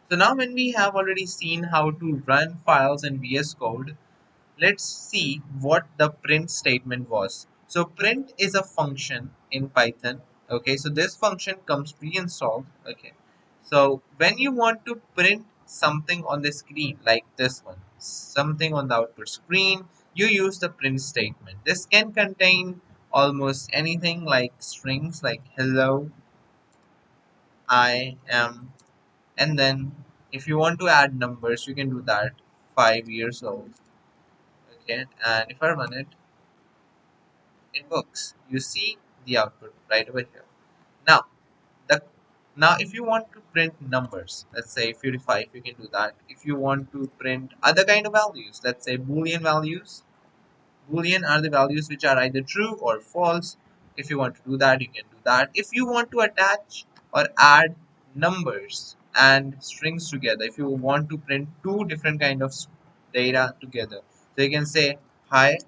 So now when we have already seen how to run files in VS Code, let's see what the print statement was. So print is a function in Python. Okay, so this function comes pre-installed. Okay, so when you want to print something on the screen like this one, something on the output screen, you use the print statement. This can contain almost anything like strings like hello, I am, and then if you want to add numbers, you can do that. 5 years old. Okay, and if I run it, it works. You see the output right over here. Now, the now if you want to print numbers, let's say 55, you can do that. If you want to print other kind of values, let's say Boolean values. Boolean are the values which are either true or false. If you want to do that, you can do that. If you want to attach or add numbers and strings together, if you want to print two different kind of data together, so you can say hi,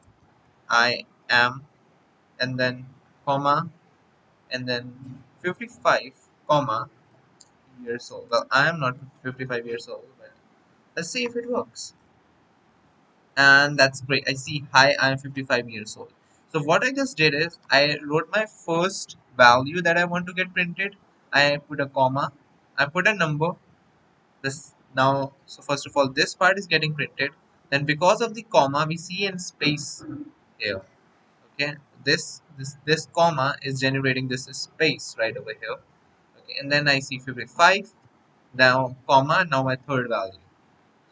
I am, and then comma, and then 55 comma years old. Well, I am not 55 years old, but let's see if it works. And that's great. I see hi, I am 55 years old. So what I just did is I wrote my first value that I want to get printed. I put a comma, I put a number. This now, so first of all, this part is getting printed. Then because of the comma, we see in space here. Okay, this comma is generating this space right over here. Okay, and then I see 55. Now comma, now my third value.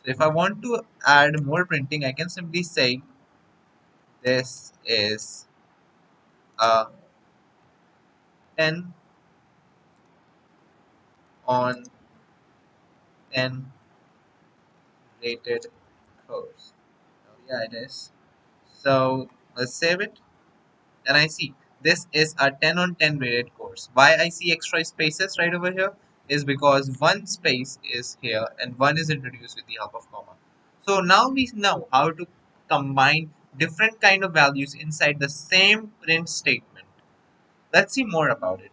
So if I want to add more printing, I can simply say this is a 10 on 10 rated course. Yeah, it is. So let's save it, and I see this is a 10 on 10 rated course. Why I see extra spaces right over here is because one space is here and one is introduced with the help of comma. So now we know how to combine different kind of values inside the same print statement. Let's see more about it.